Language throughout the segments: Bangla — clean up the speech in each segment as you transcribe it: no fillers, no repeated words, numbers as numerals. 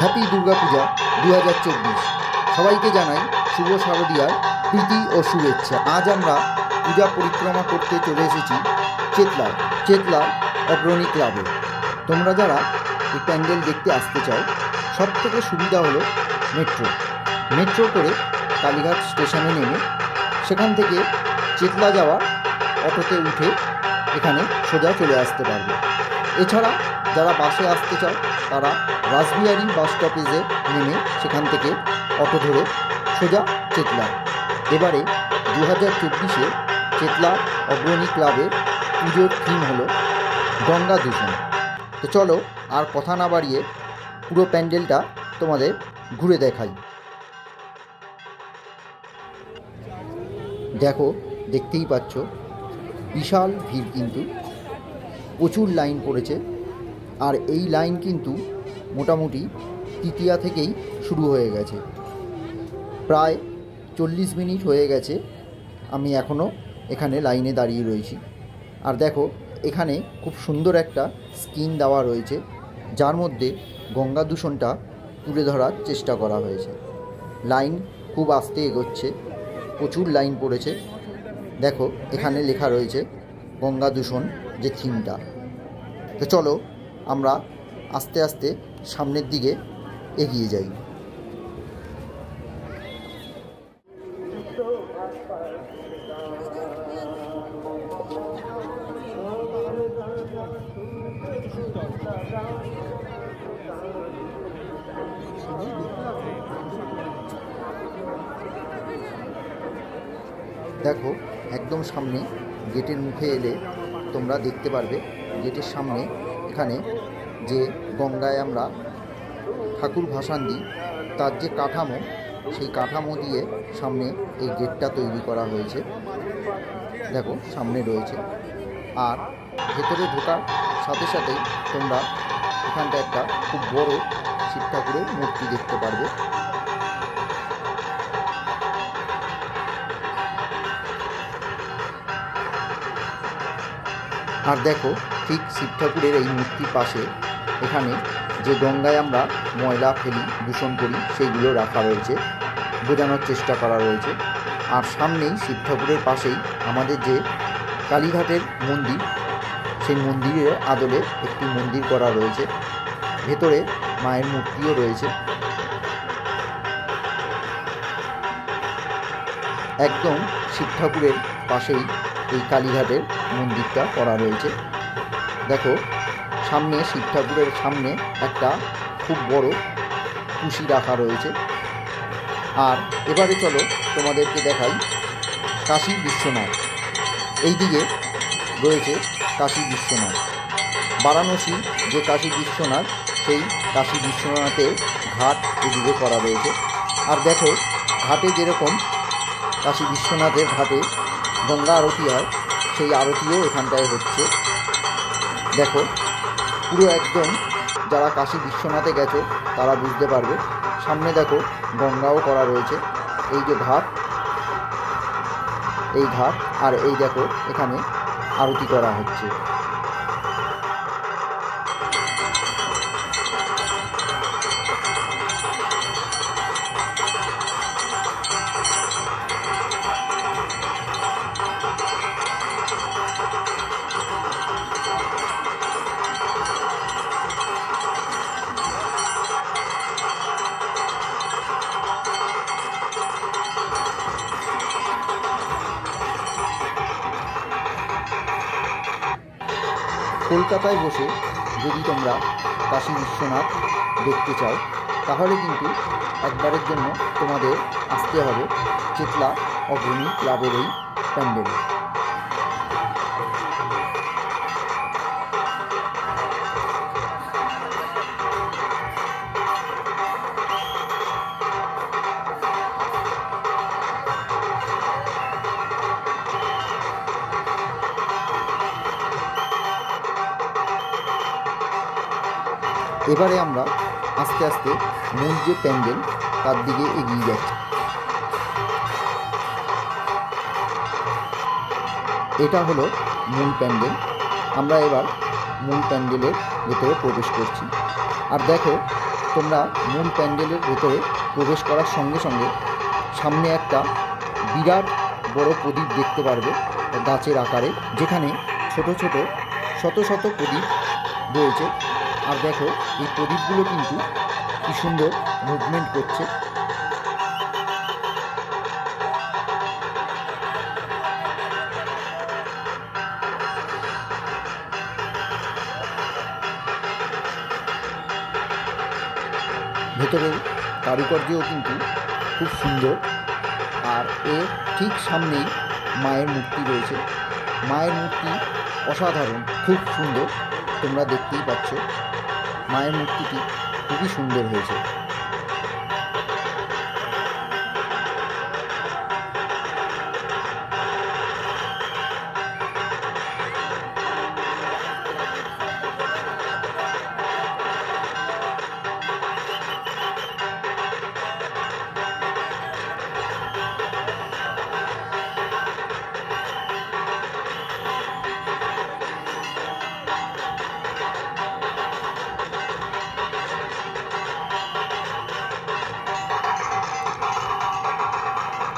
হ্যাপি দুর্গাপূজা 2024। সবাইকে জানাই শুভ শারদীয়ার প্রীতি ও শুভেচ্ছা। আজ আমরা পূজা পরিক্রমা করতে চলে এসেছি চেতলা অগ্রণী ক্লাবে। তোমরা যারা এই প্যান্ডেল দেখতে আসতে চাও, সব থেকে সুবিধা হলো মেট্রো করে কালীঘাট স্টেশনে নেমে সেখান থেকে চেতলা যাওয়ার অটোতে উঠে এখানে সোজা চলে আসতে পারবে। এছাড়া যারা বাসে আসতে চাও তারা রাসবিহারী বাস স্টপেজে নেমে সেখান থেকে অটো ধরে সোজা চেতলা। এবারে 2024-এ চেতলা অগ্রণী ক্লাবের পুজোর থিম হলো গঙ্গা দূষণ। তো চলো আর কথা না বাড়িয়ে পুরো প্যান্ডেলটা তোমাদের ঘুরে দেখাই। দেখো, দেখতেই পাচ্ছ বিশাল ভিড়, কিন্তু প্রচুর লাইন পড়েছে। আর এই লাইন কিন্তু মোটামুটি তৃতীয়া থেকেই শুরু হয়ে গেছে। প্রায় 40 মিনিট হয়ে গেছে আমি এখনও এখানে লাইনে দাঁড়িয়ে রয়েছি। আর দেখো, এখানে খুব সুন্দর একটা স্ক্রিন দেওয়া রয়েছে, যার মধ্যে গঙ্গা দূষণটা তুলে ধরার চেষ্টা করা হয়েছে। লাইন খুব আস্তে এগোচ্ছে, প্রচুর লাইন পড়েছে। দেখো, এখানে লেখা রয়েছে গঙ্গা দূষণ যে থিমটা। তো চলো আমরা আস্তে আস্তে সামনের দিকে এগিয়ে যাই। দেখো, একদম সামনে গেটের মুখে এলে তোমরা দেখতে পারবে গেটের সামনে এখানে যে গঙ্গায় আমরা ঠাকুর ভাসান দিই তার যে কাঠামো, সেই কাঠামো দিয়ে সামনে এই গেটটা তৈরি করা হয়েছে। দেখো, সামনে রয়েছে। আর ভেতরে ঢোকার সাথে সাথেই তোমরা এখানটা একটা খুব বড় শিব ঠাকুরের মূর্তি দেখতে পারবে। আর দেখো, ঠিক শিব ঠাকুরের এই মূর্তির পাশে এখানে যে গঙ্গায় আমরা ময়লা ফেলি, দূষণ করি, সেইগুলো রাখা রয়েছে, বোঝানোর চেষ্টা করা রয়েছে। আর সামনেই শিব ঠাকুরের পাশেই আমাদের যে কালীঘাটের মন্দির, সেই মন্দিরের আদলে একটি মন্দির করা রয়েছে। ভেতরে মায়ের মূর্তিও রয়েছে। একদম শিব ঠাকুরের পাশেই এই কালীঘাটের মন্দিরটা করা রয়েছে। দেখো, সামনে শিব ঠাকুরের সামনে একটা খুব বড় কুশি রাখা রয়েছে। আর এবারে চলো তোমাদেরকে দেখাই কাশী বিশ্বনাথ। এই দিকে রয়েছে কাশী বিশ্বনাথ। বারাণসী যে কাশী বিশ্বনাথ, সেই কাশী বিশ্বনাথের ঘাট এদিকে করা রয়েছে। আর দেখো, ঘাটে যেরকম কাশী বিশ্বনাথের ঘাটে গঙ্গা আরতি হয়, সেই আরতিও এখানটায় হচ্ছে। দেখো, পুরো একদম যারা কাশী বিশ্বনাথে গেছো তারা বুঝতে পারবে। সামনে দেখো গঙ্গাও করা রয়েছে। এই যে ঘাট, এই ঘাট, আর এই দেখো এখানে আরতি করা হচ্ছে। কলকাতায় বসে যদি তোমরা কাশী বিশ্বনাথ দেখতে চাও, তাহলে কিন্তু একবারের জন্য তোমাদের আসতে হবে চেতলা অগ্রণী ক্লাবের এই প্যান্ডেলে। এবারে আমরা আস্তে আস্তে মূল যে প্যান্ডেল তার দিকে এগিয়ে যাচ্ছি। এটা হলো মূল প্যান্ডেল। আমরা এবার মূল প্যান্ডেলের ভেতরে প্রবেশ করছি। আর দেখো, তোমরা মূল প্যান্ডেলের ভেতরে প্রবেশ করার সঙ্গে সঙ্গে সামনে একটা বিরাট বড় প্রদীপ দেখতে পারবে গাছের আকারে, যেখানে ছোট ছোট শত শত প্রদীপ রয়েছে। আর দেখো এই প্রদীপগুলো কিন্তু কি সুন্দর মুভমেন্ট করছে। ভেতরের কারুকার্যও কিন্তু খুব সুন্দর। আর এর ঠিক সামনেই মায়ের মূর্তি রয়েছে। মায়ের মূর্তি অসাধারণ, খুব সুন্দর, তোমরা দেখতেই পাচ্ছ। মায়ের মূর্তিটি খুবই সুন্দর হয়েছে।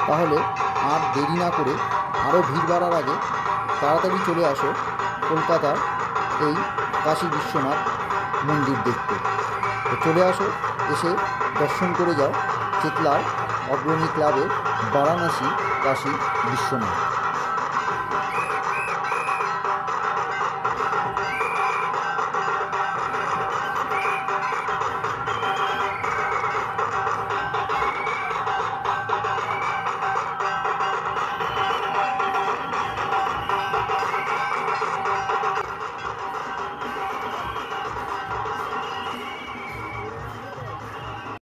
তাহলে আর দেরি না করে, আরও ভিড় বাড়ার আগে তাড়াতাড়ি চলে আসো কলকাতার এই কাশী বিশ্বনাথ মন্দির দেখতে। তো চলে আসো, এসে দর্শন করে যাও চেতলার অগ্রণী ক্লাবের বারাণসী কাশী বিশ্বনাথ।